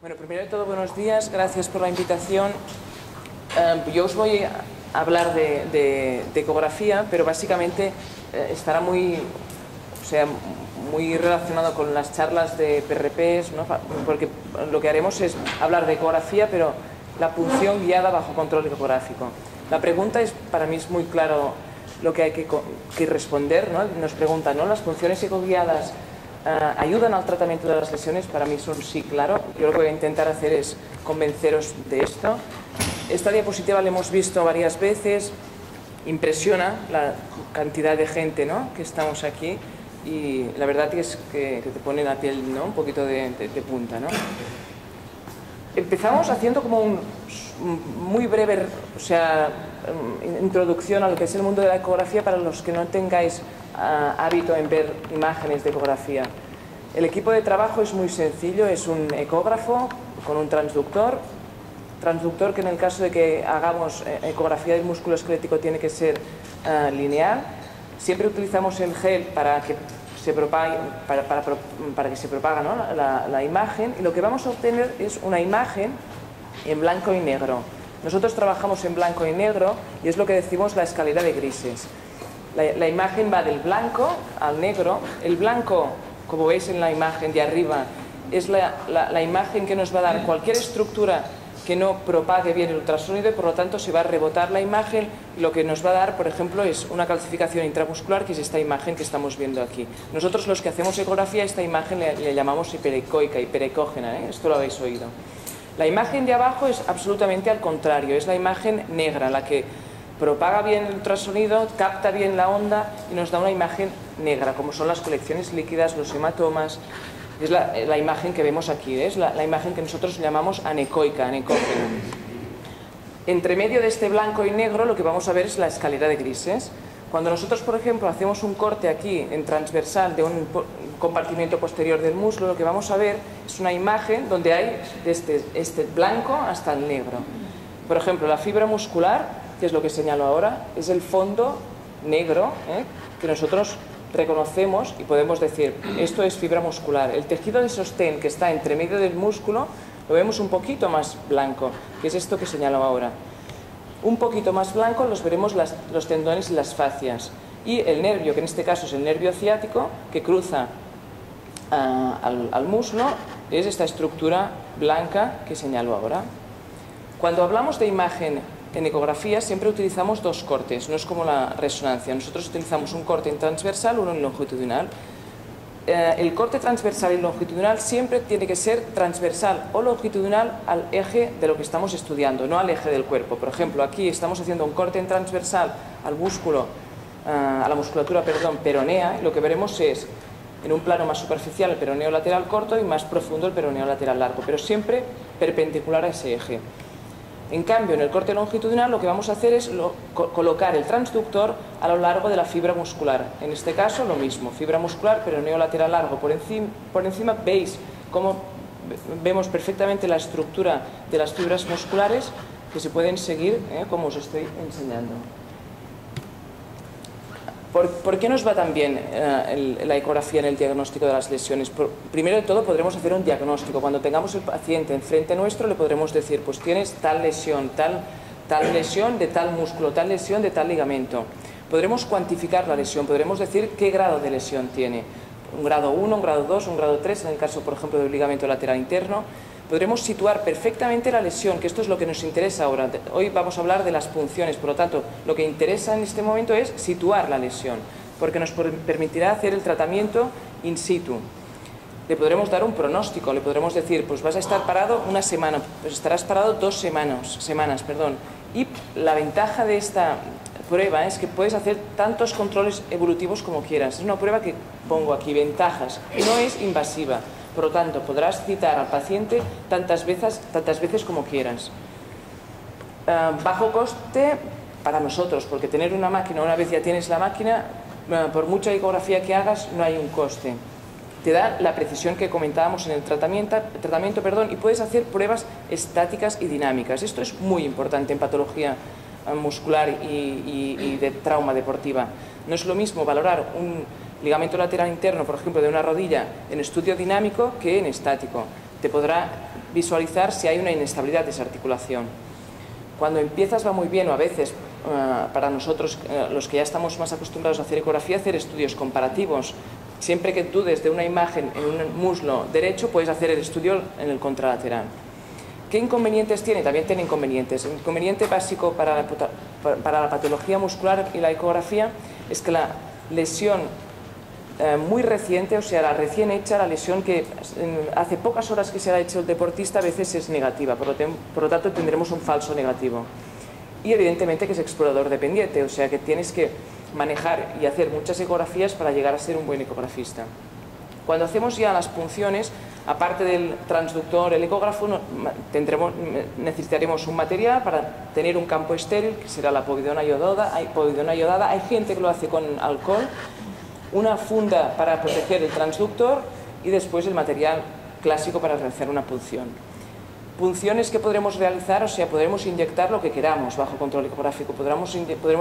Bueno, primero de todo, buenos días, gracias por la invitación. Yo os voy a hablar de ecografía, pero básicamente estará muy relacionado con las charlas de PRPs, ¿no? Porque lo que haremos es hablar de ecografía, pero la punción guiada bajo control ecográfico. La pregunta es, para mí es muy claro lo que hay que responder, ¿no? Nos preguntan, ¿no? ¿Las punciones ecoguiadas ayudan al tratamiento de las lesiones? Para mí es un sí, claro. Yo lo que voy a intentar hacer es convenceros de esto. Esta diapositiva la hemos visto varias veces. Impresiona la cantidad de gente, ¿no?, que estamos aquí, y la verdad es que te pone la piel, ¿no?, un poquito de punta, ¿no? Empezamos haciendo como un muy breve, introducción a lo que es el mundo de la ecografía para los que no tengáis hábito en ver imágenes de ecografía. El equipo de trabajo es muy sencillo, es un ecógrafo con un transductor que en el caso de que hagamos ecografía del músculo esquelético tiene que ser lineal. Siempre utilizamos el gel para que se propague, para que se propaga, ¿no?, la imagen, y lo que vamos a obtener es una imagen en blanco y negro. Nosotros trabajamos en blanco y negro y es lo que decimos la escalera de grises. La imagen va del blanco al negro. El blanco, como veis en la imagen de arriba, es la imagen que nos va a dar cualquier estructura que no propague bien el ultrasonido, y por lo tanto se va a rebotar la imagen, y lo que nos va a dar, por ejemplo, es una calcificación intramuscular, que es esta imagen que estamos viendo aquí. Nosotros, los que hacemos ecografía, esta imagen le llamamos hiperecoica, hiperecógena, ¿eh? Esto lo habéis oído. La imagen de abajo es absolutamente al contrario, es la imagen negra, la que propaga bien el ultrasonido, capta bien la onda y nos da una imagen negra, como son las colecciones líquidas, los hematomas. Es la imagen que vemos aquí, es la imagen que nosotros llamamos anecoica, anecógena. Entre medio de este blanco y negro lo que vamos a ver es la escalera de grises. Cuando nosotros, por ejemplo, hacemos un corte aquí en transversal de un compartimento posterior del muslo, lo que vamos a ver es una imagen donde hay desde este blanco hasta el negro. Por ejemplo, la fibra muscular, que es lo que señalo ahora, es el fondo negro, que nosotros reconocemos y podemos decir, esto es fibra muscular. El tejido de sostén que está entre medio del músculo lo vemos un poquito más blanco, que es esto que señalo ahora. Un poquito más blanco los veremos los tendones y las fascias. Y el nervio, que en este caso es el nervio ciático, que cruza al muslo, es esta estructura blanca que señalo ahora. Cuando hablamos de imagen en ecografía siempre utilizamos dos cortes, no es como la resonancia. Nosotros utilizamos un corte en transversal, uno en longitudinal. El corte transversal y longitudinal siempre tiene que ser transversal o longitudinal al eje de lo que estamos estudiando, no al eje del cuerpo. Por ejemplo, aquí estamos haciendo un corte en transversal al músculo, a la musculatura, peronea, y lo que veremos es, en un plano más superficial, el peroneo lateral corto, y más profundo el peroneo lateral largo, pero siempre perpendicular a ese eje. En cambio, en el corte longitudinal lo que vamos a hacer es colocar el transductor a lo largo de la fibra muscular. En este caso, lo mismo, fibra muscular, peroneo lateral largo. Por encima veis cómo vemos perfectamente la estructura de las fibras musculares que se pueden seguir, como os estoy enseñando. ¿Por qué nos va tan bien la ecografía en el diagnóstico de las lesiones? Primero de todo, podremos hacer un diagnóstico. Cuando tengamos el paciente enfrente nuestro, le podremos decir, pues tienes tal lesión de tal músculo, tal lesión de tal ligamento. Podremos cuantificar la lesión, podremos decir qué grado de lesión tiene. Un grado 1, un grado 2, un grado 3, en el caso, por ejemplo, del ligamento lateral interno. Podremos situar perfectamente la lesión, que esto es lo que nos interesa ahora. Hoy vamos a hablar de las punciones, por lo tanto, lo que interesa en este momento es situar la lesión, porque nos permitirá hacer el tratamiento in situ. Le podremos dar un pronóstico, le podremos decir, pues vas a estar parado una semana, pues estarás parado 2 semanas. Y la ventaja de esta prueba es que puedes hacer tantos controles evolutivos como quieras. Es una prueba que pongo aquí, ventajas, no es invasiva. Por lo tanto, podrás citar al paciente tantas veces como quieras. Bajo coste para nosotros, porque tener una máquina, una vez ya tienes la máquina, por mucha ecografía que hagas, no hay un coste. Te da la precisión que comentábamos en el tratamiento, y puedes hacer pruebas estáticas y dinámicas. Esto es muy importante en patología muscular y de trauma deportiva. No es lo mismo valorar un ligamento lateral interno, por ejemplo, de una rodilla en estudio dinámico que en estático. te podrá visualizar si hay una inestabilidad de esa articulación. Cuando empiezas va muy bien, o a veces para nosotros, los que ya estamos más acostumbrados a hacer ecografía, hacer estudios comparativos. Siempre que dudes de una imagen en un muslo derecho, puedes hacer el estudio en el contralateral. ¿Qué inconvenientes tiene? También tiene inconvenientes. El inconveniente básico para la patología muscular y la ecografía es que la lesión muy reciente, o sea, la recién hecha, la lesión que hace pocas horas que se ha hecho el deportista, a veces es negativa, por lo tanto tendremos un falso negativo. Y evidentemente que es explorador dependiente, o sea que tienes que manejar y hacer muchas ecografías para llegar a ser un buen ecografista. Cuando hacemos ya las punciones, aparte del transductor, el ecógrafo, necesitaremos un material para tener un campo estéril, que será la povidona iodada. Hay gente que lo hace con alcohol, una funda para proteger el transductor y después el material clásico para realizar una punción. Punciones que podremos realizar, o sea, podremos inyectar lo que queramos bajo control ecográfico, podremos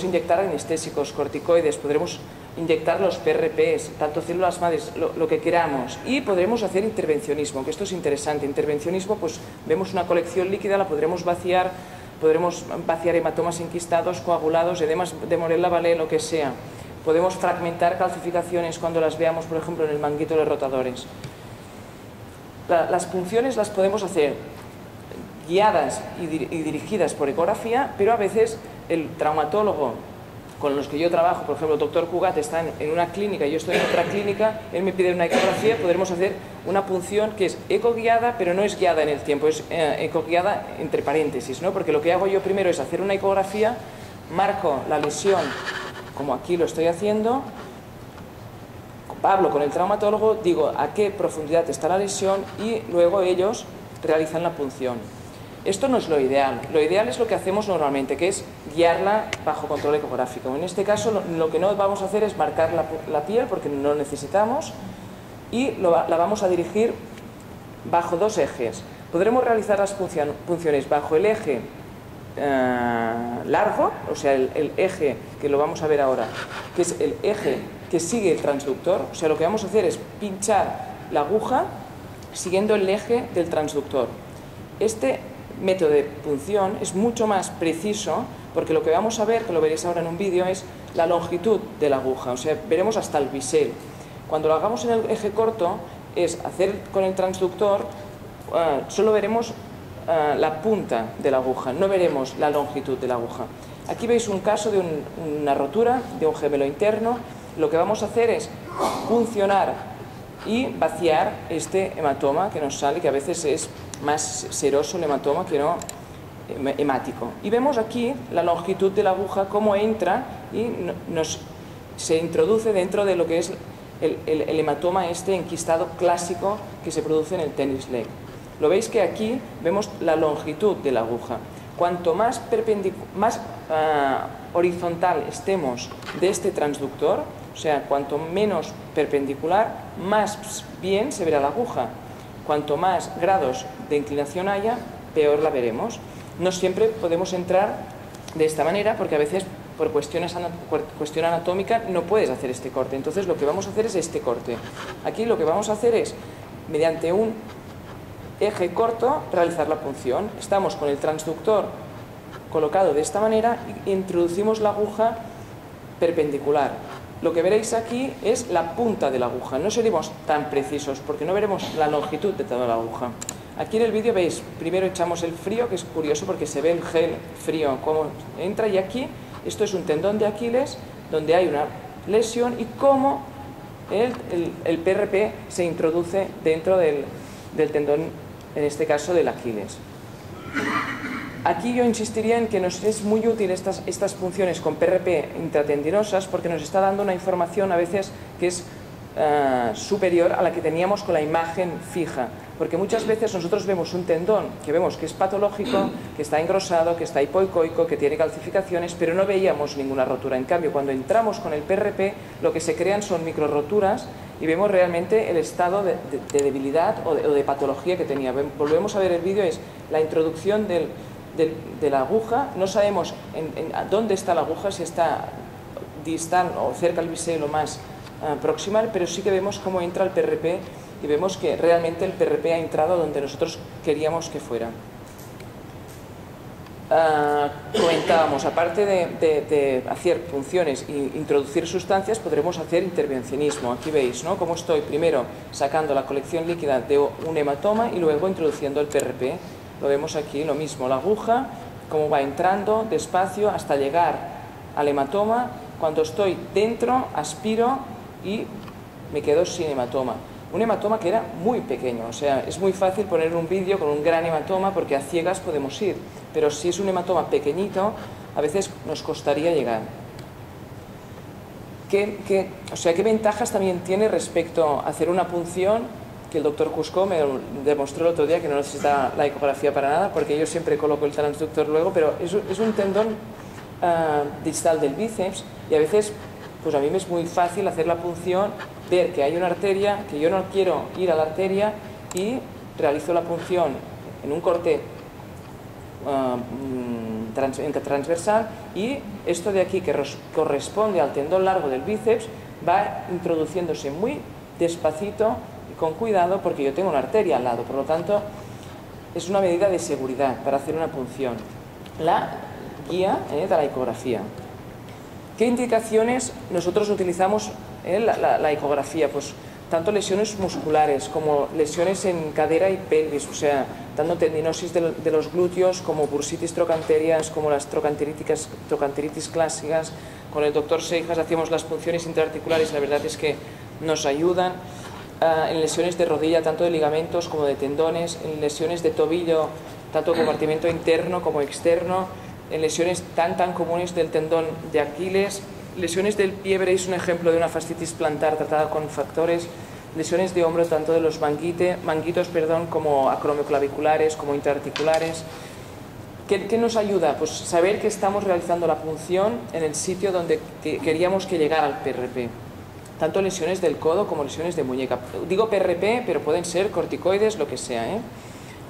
inyectar anestésicos, corticoides, podremos inyectar los PRPs, tanto células madres, lo que queramos, y podremos hacer intervencionismo, que esto es interesante. Intervencionismo, pues vemos una colección líquida, la podremos vaciar hematomas enquistados, coagulados, edemas de Morel-Lavallée, lo que sea. Podemos fragmentar calcificaciones cuando las veamos, por ejemplo, en el manguito de los rotadores. Las punciones las podemos hacer guiadas y dirigidas por ecografía, pero a veces el traumatólogo con los que yo trabajo, por ejemplo, el doctor Cugat está en una clínica y yo estoy en otra clínica, él me pide una ecografía, podremos hacer una punción que es ecoguiada, pero no es guiada en el tiempo, es ecoguiada entre paréntesis, ¿no? Porque lo que hago yo primero es hacer una ecografía, marco la lesión, como aquí lo estoy haciendo, hablo con el traumatólogo, digo a qué profundidad está la lesión y luego ellos realizan la punción. Esto no es lo ideal es lo que hacemos normalmente, que es guiarla bajo control ecográfico. En este caso lo que no vamos a hacer es marcar la piel porque no lo necesitamos y la vamos a dirigir bajo dos ejes. Podremos realizar las punciones bajo el eje largo, o sea, el eje que lo vamos a ver ahora, que es el eje que sigue el transductor, o sea, lo que vamos a hacer es pinchar la aguja siguiendo el eje del transductor. Este método de punción es mucho más preciso porque lo que vamos a ver, que lo veréis ahora en un vídeo, es la longitud de la aguja, o sea, veremos hasta el bisel. Cuando lo hagamos en el eje corto, es hacer con el transductor, solo veremos la punta de la aguja, no veremos la longitud de la aguja. Aquí veis un caso de una rotura de un gemelo interno. Lo que vamos a hacer es puncionar y vaciar este hematoma que nos sale, que a veces es más seroso el hematoma que no hemático. Y vemos aquí la longitud de la aguja, cómo entra y se introduce dentro de lo que es el hematoma este enquistado clásico que se produce en el tennis leg. Lo veis que aquí vemos la longitud de la aguja. Cuanto más horizontal estemos de este transductor, o sea, cuanto menos perpendicular, más bien se verá la aguja. Cuanto más grados de inclinación haya, peor la veremos. No siempre podemos entrar de esta manera porque a veces por cuestión anatómica no puedes hacer este corte. Entonces lo que vamos a hacer es este corte. Aquí lo que vamos a hacer es, mediante un eje corto, realizar la punción. Estamos con el transductor colocado de esta manera e introducimos la aguja perpendicular. Lo que veréis aquí es la punta de la aguja. No seremos tan precisos porque no veremos la longitud de toda la aguja. Aquí en el vídeo veis, primero echamos el frío, que es curioso porque se ve el gel frío cómo entra, y aquí esto es un tendón de Aquiles donde hay una lesión y cómo el PRP se introduce dentro del tendón, en este caso del Aquiles. Aquí yo insistiría en que nos es muy útil estas punciones con PRP intratendinosas porque nos está dando una información a veces que es superior a la que teníamos con la imagen fija. Porque muchas veces nosotros vemos un tendón que vemos que es patológico, que está engrosado, que está hipoicoico, que tiene calcificaciones, pero no veíamos ninguna rotura. En cambio, cuando entramos con el PRP, lo que se crean son microroturas y vemos realmente el estado de debilidad o de patología que tenía. Volvemos a ver el vídeo, es la introducción de la aguja. No sabemos dónde está la aguja, si está distal o cerca al bisel o más proximal, pero sí que vemos cómo entra el PRP y vemos que realmente el PRP ha entrado donde nosotros queríamos que fuera. Comentábamos, aparte de hacer punciones e introducir sustancias, podremos hacer intervencionismo. Aquí veis, ¿no?, cómo estoy primero sacando la colección líquida de un hematoma y luego introduciendo el PRP. Lo vemos aquí, lo mismo, la aguja, cómo va entrando despacio hasta llegar al hematoma. Cuando estoy dentro, aspiro y me quedo sin hematoma. Un hematoma que era muy pequeño, o sea, es muy fácil poner un vídeo con un gran hematoma porque a ciegas podemos ir, pero si es un hematoma pequeñito, a veces nos costaría llegar. ¿Qué ventajas también tiene respecto a hacer una punción? Que el doctor Cusco me demostró el otro día que no necesita la ecografía para nada, porque yo siempre coloco el transductor luego, pero es un tendón distal del bíceps y a veces pues a mí me es muy fácil hacer la punción, ver que hay una arteria, que yo no quiero ir a la arteria y realizo la punción en un corte transversal y esto de aquí que corresponde al tendón largo del bíceps va introduciéndose muy despacito y con cuidado porque yo tengo una arteria al lado, por lo tanto es una medida de seguridad para hacer una punción. La guía de la ecografía. ¿Qué indicaciones nosotros utilizamos en la ecografía? Pues tanto lesiones musculares como lesiones en cadera y pelvis, o sea, tanto tendinosis de los glúteos como bursitis trocanterias, como las trochanteritis clásicas. Con el doctor Seijas hacíamos las punciones interarticulares, la verdad es que nos ayudan. En lesiones de rodilla, tanto de ligamentos como de tendones, en lesiones de tobillo, tanto compartimento interno como externo, en lesiones tan comunes del tendón de Aquiles, lesiones del pie, veréis un ejemplo de una fascitis plantar tratada con factores, lesiones de hombro tanto de los manguitos como acromioclaviculares como interarticulares. ¿Qué nos ayuda? Pues saber que estamos realizando la punción en el sitio donde queríamos que llegara el PRP. Tanto lesiones del codo como lesiones de muñeca. Digo PRP, pero pueden ser corticoides, lo que sea, ¿eh?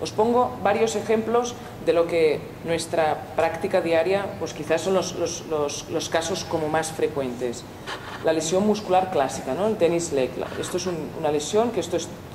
Os pongo varios ejemplos de lo que nuestra práctica diaria, pues quizás son los casos como más frecuentes. La lesión muscular clásica, ¿no? El tennis leg. Esto es una lesión que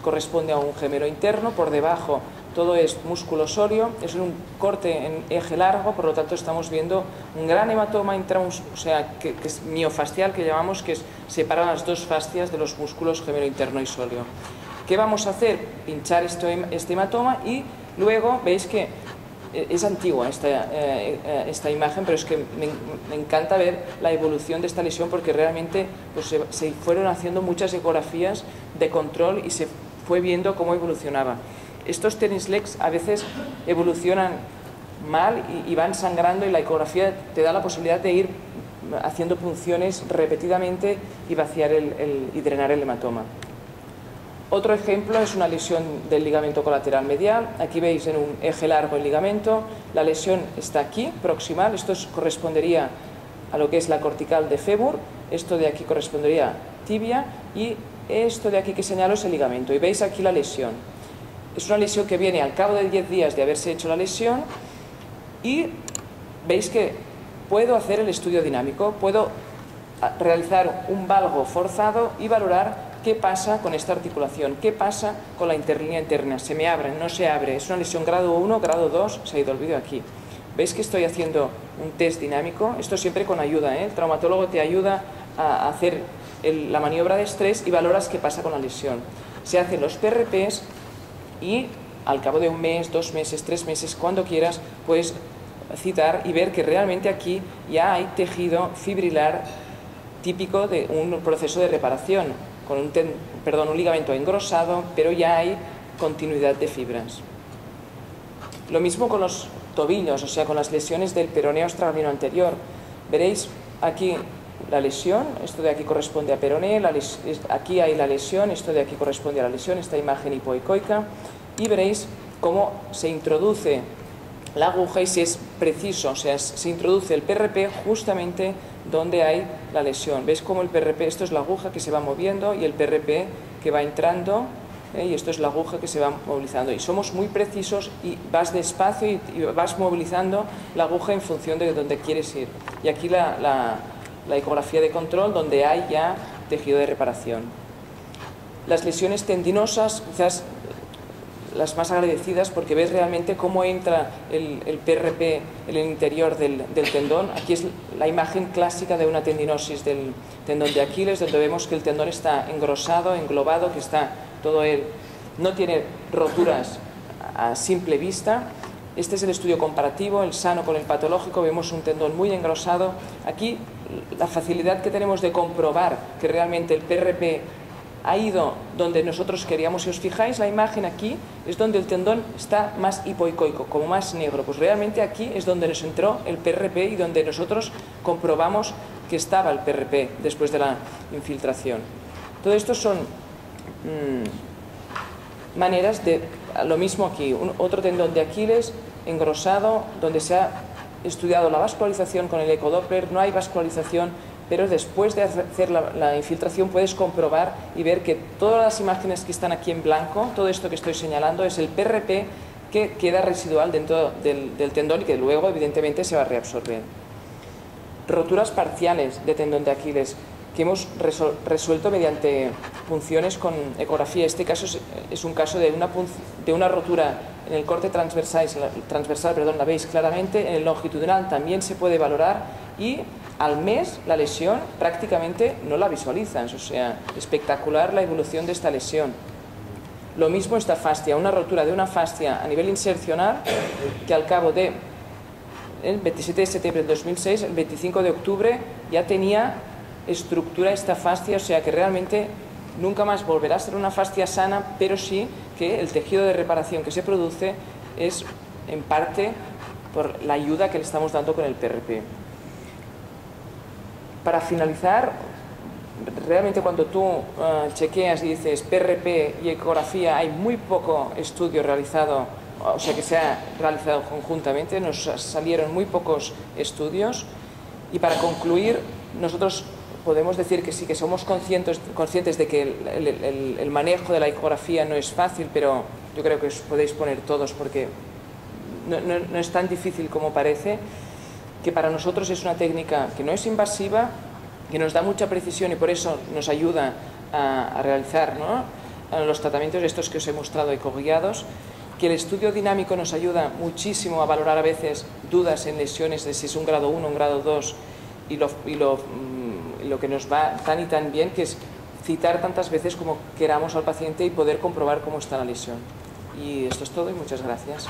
corresponde a un gemelo interno, por debajo todo es músculo sólido, es un corte en eje largo, por lo tanto estamos viendo un gran hematoma o sea, que es miofascial, que llamamos, que separa las dos fascias de los músculos gemelo interno y sólido. ¿Qué vamos a hacer? Pinchar este hematoma y luego veis que es antigua esta imagen, pero es que me encanta ver la evolución de esta lesión porque realmente pues, se fueron haciendo muchas ecografías de control y se fue viendo cómo evolucionaba. Estos tennis legs a veces evolucionan mal y van sangrando y la ecografía te da la posibilidad de ir haciendo punciones repetidamente y vaciar y drenar el hematoma. Otro ejemplo es una lesión del ligamento colateral medial. Aquí veis en un eje largo el ligamento, la lesión está aquí, proximal, esto correspondería a lo que es la cortical de fémur, esto de aquí correspondería a tibia y esto de aquí que señalo es el ligamento. Y veis aquí la lesión. Es una lesión que viene al cabo de 10 días de haberse hecho la lesión y veis que puedo hacer el estudio dinámico, puedo realizar un valgo forzado y valorar qué pasa con esta articulación, qué pasa con la interlínea interna, se me abre, no se abre, es una lesión grado 1, grado 2, se ha ido el vídeo aquí. ¿Veis que estoy haciendo un test dinámico? Esto siempre con ayuda, ¿eh? El traumatólogo te ayuda a hacer la maniobra de estrés y valoras qué pasa con la lesión. Se hacen los PRPs y al cabo de un mes, 2 meses, 3 meses, cuando quieras, puedes citar y ver que realmente aquí ya hay tejido fibrilar típico de un proceso de reparación, con un ligamento engrosado, pero ya hay continuidad de fibras. Lo mismo con los tobillos, o sea, con las lesiones del peroneo australiano anterior. Veréis aquí la lesión, esto de aquí corresponde a peroné, aquí hay la lesión, esto de aquí corresponde a la lesión, esta imagen hipoicoica, y veréis cómo se introduce la aguja y si es preciso, o sea, se introduce el PRP justamente donde hay la lesión. ¿Veis cómo el PRP, esto es la aguja que se va moviendo y el PRP que va entrando, y esto es la aguja que se va movilizando? Y somos muy precisos y vas despacio y vas movilizando la aguja en función de donde quieres ir. Y aquí la ecografía de control donde hay ya tejido de reparación. Las lesiones tendinosas, quizás las más agradecidas, porque ves realmente cómo entra el PRP en el interior del tendón. Aquí es la imagen clásica de una tendinosis del tendón de Aquiles, donde vemos que el tendón está engrosado, englobado, que está todo él, no tiene roturas a simple vista. Este es el estudio comparativo, el sano con el patológico. Vemos un tendón muy engrosado. Aquí la facilidad que tenemos de comprobar que realmente el PRP ha ido donde nosotros queríamos. Si os fijáis, la imagen aquí es donde el tendón está más hipoicoico, como más negro. Pues realmente aquí es donde nos entró el PRP y donde nosotros comprobamos que estaba el PRP después de la infiltración. Todo esto son maneras de... Lo mismo aquí, otro tendón de Aquiles engrosado, donde se ha estudiado la vascularización con el ecodoppler. No hay vascularización, pero después de hacer la infiltración puedes comprobar y ver que todas las imágenes que están aquí en blanco, todo esto que estoy señalando, es el PRP que queda residual dentro del tendón y que luego evidentemente se va a reabsorber. Roturas parciales de tendón de Aquiles que hemos resuelto mediante punciones con ecografía. Este caso es un caso de una rotura en el corte transversal, la veis claramente. En el longitudinal también se puede valorar y al mes la lesión prácticamente no la visualizan. O sea, espectacular la evolución de esta lesión. Lo mismo esta fascia, una rotura de una fascia a nivel insercional que al cabo de el 27 de septiembre del 2006, el 25 de octubre ya tenía estructura esta fascia, o sea que realmente nunca más volverá a ser una fascia sana, pero sí que el tejido de reparación que se produce es en parte por la ayuda que le estamos dando con el PRP. Para finalizar, realmente cuando tú chequeas y dices PRP y ecografía, hay muy poco estudio realizado, o sea que se ha realizado conjuntamente, nos salieron muy pocos estudios. Y para concluir, nosotros podemos decir que sí, que somos conscientes de que el manejo de la ecografía no es fácil, pero yo creo que os podéis poner todos porque no es tan difícil como parece, que para nosotros es una técnica que no es invasiva, que nos da mucha precisión y por eso nos ayuda a realizar, ¿no?, los tratamientos estos que os he mostrado ecoguiados, que el estudio dinámico nos ayuda muchísimo a valorar a veces dudas en lesiones de si es un grado 1 o un grado 2 y lo que nos va tan y tan bien, que es citar tantas veces como queramos al paciente y poder comprobar cómo está la lesión. Y esto es todo y muchas gracias.